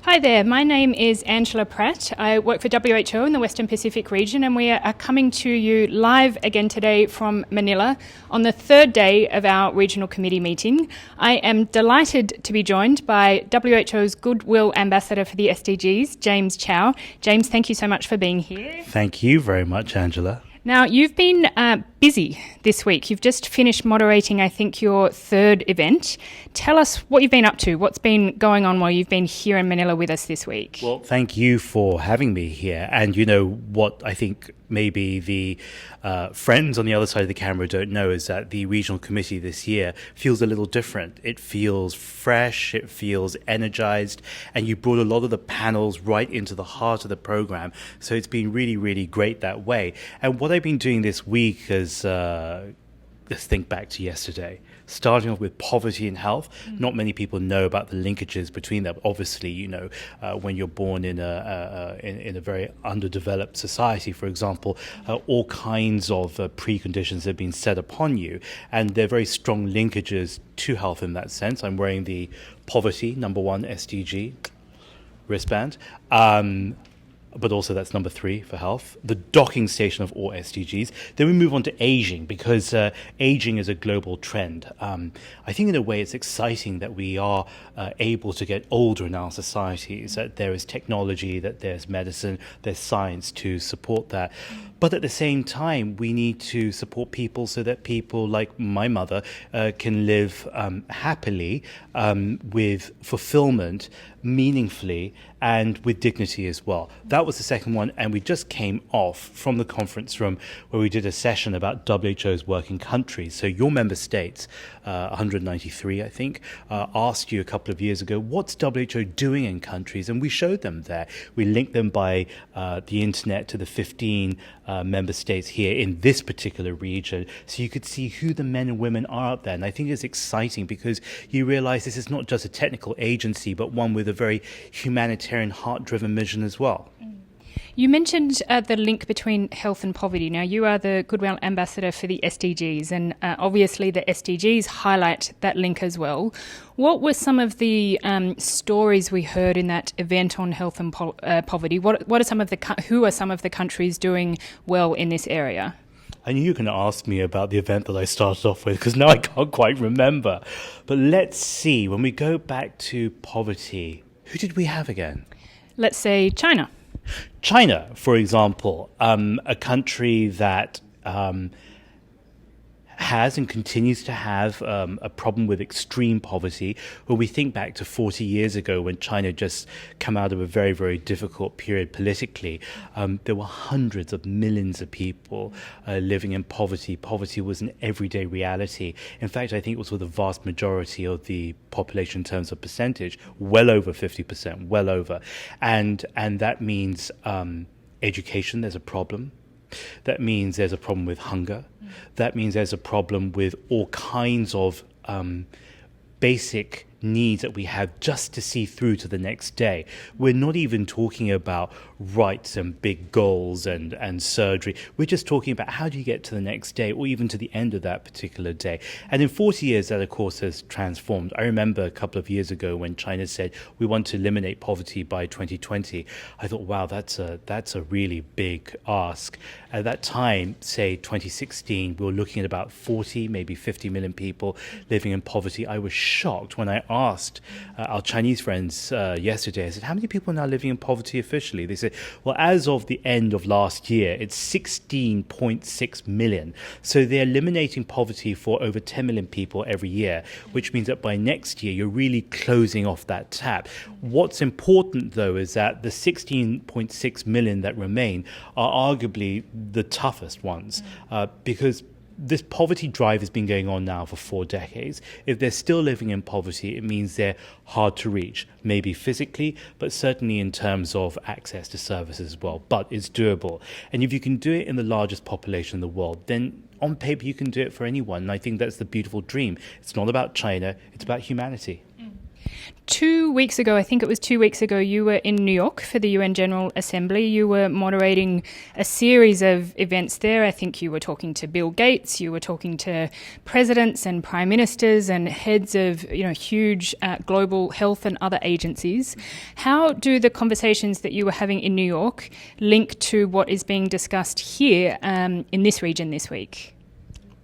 Hi there, my name is Angela Pratt. I work for WHO in the Western Pacific region, and we are coming to you live again today from Manila on the third day of our regional committee meeting. I am delighted to be joined by WHO's Goodwill Ambassador for the SDGs, James Chau. James, thank you so much for being here. Thank you very much, Angela. Now, you've been busy this week. You've just finished moderating, I think, your third event. Tell us what you've been up to. What's been going on while you've been here in Manila with us this week? Well, thank you for having me here. And you know what I think maybe the friends on the other side of the camera don't know is that the regional committee this year feels a little different. It feels fresh, it feels energized, and you brought a lot of the panels right into the heart of the program. So it's been really, really great that way. And what I've been doing this week is let's think back to yesterday. Starting off with poverty and health, not many people know about the linkages between them. Obviously, you know, when you're born in a very underdeveloped society, for example, all kinds of preconditions have been set upon you, and there are very strong linkages to health in that sense. I'm wearing the poverty #1 SDG wristband. But also that's number 3 for health, the docking station of all SDGs. Then we move on to aging, because aging is a global trend. I think in a way it's exciting that we are able to get older in our societies, that there is technology, that there's medicine, there's science to support that. But at the same time, we need to support people so that people like my mother can live happily, with fulfillment, meaningfully, and with dignity as well. That was the second one, and we just came off from the conference room where we did a session about WHO's work in countries. So your member states, 193 I think, asked you a couple of years ago, what's WHO doing in countries? And we showed them there. We linked them by the internet to the 15 member states here in this particular region, so you could see who the men and women are out there. And I think it's exciting because you realize this is not just a technical agency, but one with a very humanitarian, heart-driven mission as well. You mentioned the link between health and poverty. Now, you are the Goodwill Ambassador for the SDGs, and obviously the SDGs highlight that link as well. What were some of the stories we heard in that event on health and poverty? What are some of who are some of the countries doing well in this area? I knew you were going to ask me about the event that I started off with, because now I can't quite remember. But let's see, when we go back to poverty, who did we have again? Let's say China. China, for example, a country that has and continues to have a problem with extreme poverty. When we think back to 40 years ago when China just come out of a very, very difficult period politically, there were hundreds of millions of people living in poverty. Poverty was an everyday reality. In fact, I think it was for the vast majority of the population in terms of percentage, well over 50%, well over. And that means education, there's a problem. That means there's a problem with hunger. That means there's a problem with all kinds of basic needs that we have just to see through to the next day. We're not even talking about rights and big goals and surgery. We're just talking about how do you get to the next day or even to the end of that particular day. And in 40 years, that, of course, has transformed. I remember a couple of years ago when China said we want to eliminate poverty by 2020. I thought, wow, that's a really big ask. At that time, say 2016, we were looking at about 40, maybe 50 million people living in poverty. I was shocked when I asked our Chinese friends yesterday. I said, how many people are now living in poverty officially? They said, well, as of the end of last year, it's 16.6 million. So they're eliminating poverty for over 10 million people every year, which means that by next year, you're really closing off that tap. What's important, though, is that the 16.6 million that remain are arguably the toughest ones, because this poverty drive has been going on now for 4 decades. If they're still living in poverty, it means they're hard to reach, maybe physically, but certainly in terms of access to services as well. But it's doable. And if you can do it in the largest population in the world, then on paper you can do it for anyone. And I think that's the beautiful dream. It's not about China, it's about humanity. 2 weeks ago, I think it was 2 weeks ago, you were in New York for the UN General Assembly. You were moderating a series of events there. I think you were talking to Bill Gates, you were talking to presidents and prime ministers and heads of huge global health and other agencies. How do the conversations that you were having in New York link to what is being discussed here in this region this week?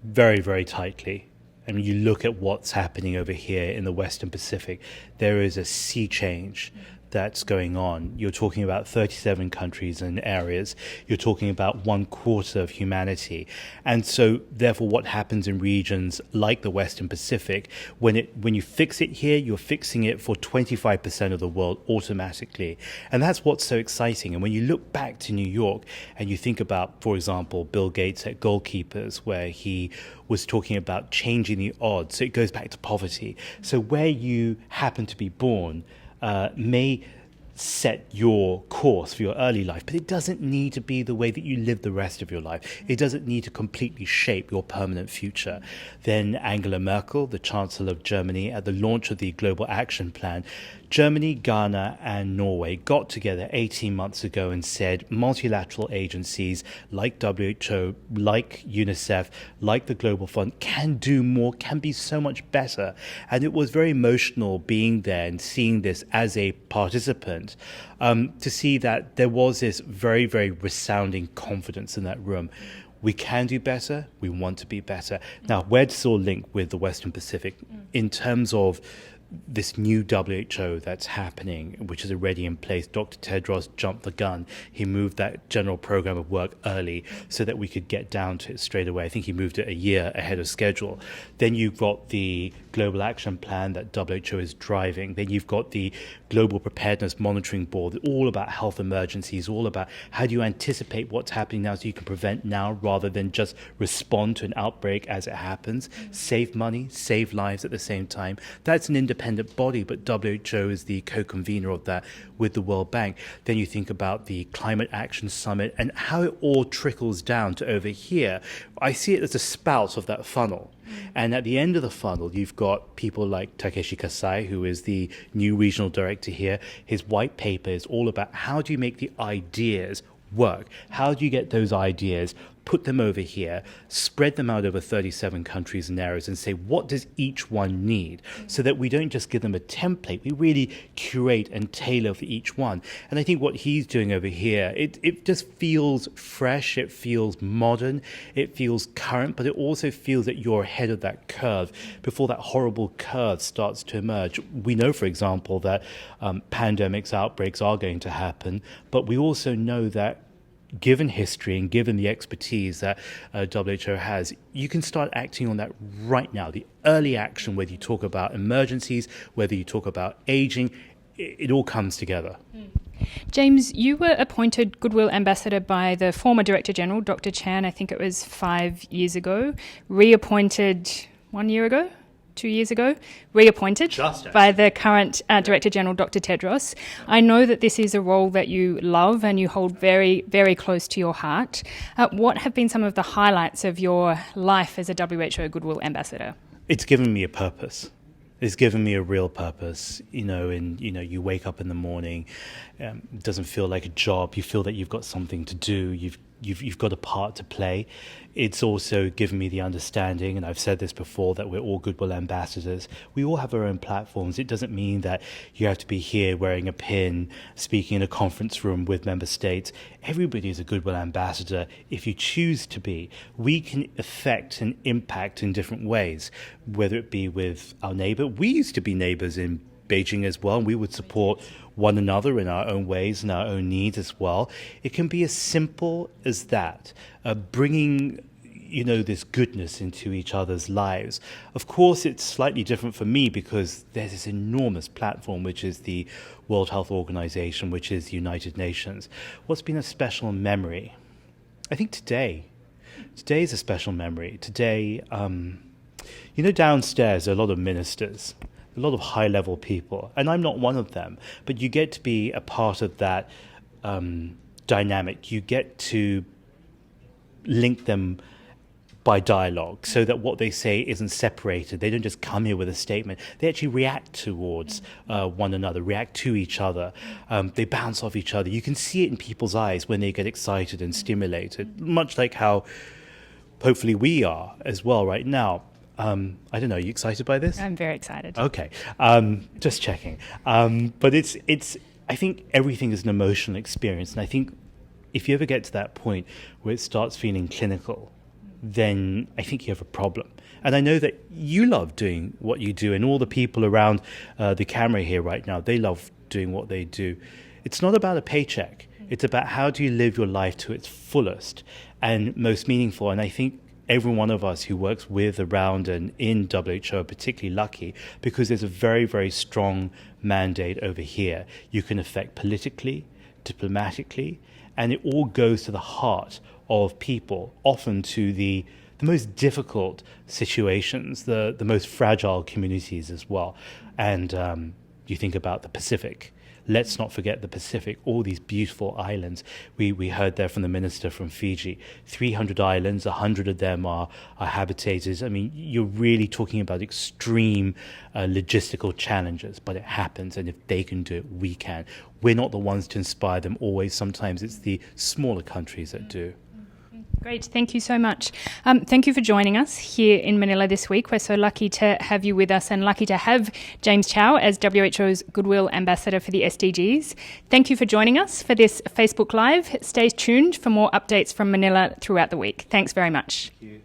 Very, very tightly. I mean, you look at what's happening over here in the Western Pacific, there is a sea change that's going on. You're talking about 37 countries and areas. You're talking about 1/4 of humanity. And so, therefore, what happens in regions like the Western Pacific, when you fix it here, you're fixing it for 25% of the world automatically. And that's what's so exciting. And when you look back to New York and you think about, for example, Bill Gates at Goalkeepers, where he was talking about changing the odds. So it goes back to poverty. So where you happen to be born may set your course for your early life, but it doesn't need to be the way that you live the rest of your life. It doesn't need to completely shape your permanent future. Then Angela Merkel, the Chancellor of Germany, at the launch of the Global Action Plan, Germany, Ghana, and Norway got together 18 months ago and said multilateral agencies like WHO, like UNICEF, like the Global Fund can do more, can be so much better. And it was very emotional being there and seeing this as a participant, to see that there was this very, very resounding confidence in that room. We can do better. We want to be better. Now, where does it all link with the Western Pacific in terms of this new WHO that's happening, which is already in place? Dr. Tedros jumped the gun. He moved that general program of work early so that we could get down to it straight away. I think he moved it a year ahead of schedule. Then you've got the Global Action Plan that WHO is driving. Then you've got the Global Preparedness Monitoring Board, all about health emergencies, all about how do you anticipate what's happening now so you can prevent now rather than just respond to an outbreak as it happens, save money, save lives at the same time. That's an independent body, but WHO is the co-convener of that with the World Bank. Then you think about the Climate Action Summit and how it all trickles down to over here. I see it as a spout of that funnel. And at the end of the funnel, you've got people like Takeshi Kasai, who is the new regional director here. His white paper is all about how do you make the ideas work? How do you get those ideas, put them over here, spread them out over 37 countries and areas and say, what does each one need? So that we don't just give them a template, we really curate and tailor for each one. And I think what he's doing over here, it just feels fresh, it feels modern, it feels current, but it also feels that you're ahead of that curve before that horrible curve starts to emerge. We know, for example, that pandemics, outbreaks are going to happen, but we also know that given history and given the expertise that WHO has, you can start acting on that right now. The early action, whether you talk about emergencies, whether you talk about aging, it all comes together. James, you were appointed Goodwill Ambassador by the former Director General, Dr. Chan, I think it was 5 years ago, reappointed 1 year ago? 2 years ago, reappointed by the current Director General, Dr. Tedros. I know that this is a role that you love and you hold very, very close to your heart. What have been some of the highlights of your life as a WHO Goodwill Ambassador? It's given me a purpose. It's given me a real purpose, you wake up in the morning, it doesn't feel like a job. You feel that you've got something to do. You've got a part to play. It's also given me the understanding, and I've said this before, that we're all Goodwill ambassadors. We all have our own platforms. It doesn't mean that you have to be here wearing a pin, speaking in a conference room with member states. Everybody is a Goodwill ambassador if you choose to be. We can affect and impact in different ways, whether it be with our neighbor. We used to be neighbors in Beijing as well, and we would support one another in our own ways and our own needs as well. It can be as simple as that, bringing this goodness into each other's lives. Of course, it's slightly different for me because there's this enormous platform, which is the World Health Organization, which is the United Nations. What's been a special memory? I think today is a special memory. Today, downstairs there are a lot of ministers, a lot of high-level people, and I'm not one of them, but you get to be a part of that dynamic. You get to link them by dialogue, so that what they say isn't separated. They don't just come here with a statement. They actually react towards one another, react to each other. They bounce off each other. You can see it in people's eyes when they get excited and stimulated, much like how hopefully we are as well right now. I don't know, are you excited by this? I'm very excited. Okay, just checking. But it's. I think everything is an emotional experience, and I think if you ever get to that point where it starts feeling clinical, then I think you have a problem. And I know that you love doing what you do, and all the people around the camera here right now, they love doing what they do. It's not about a paycheck. It's about how do you live your life to its fullest and most meaningful. And I think every one of us who works with, around, and in WHO are particularly lucky because there's a very, very strong mandate over here. You can affect politically, diplomatically, and it all goes to the heart of people, often to the most difficult situations, the most fragile communities as well. And you think about the Pacific. Let's not forget the Pacific, all these beautiful islands. We heard there from the minister from Fiji, 300 islands, 100 of them are habitated. I mean, you're really talking about extreme logistical challenges, but it happens. And if they can do it, we can. We're not the ones to inspire them always. Sometimes it's the smaller countries that do. Great, thank you so much. Thank you for joining us here in Manila this week. We're so lucky to have you with us and lucky to have James Chau as WHO's Goodwill Ambassador for the SDGs. Thank you for joining us for this Facebook Live. Stay tuned for more updates from Manila throughout the week. Thanks very much. Thank you.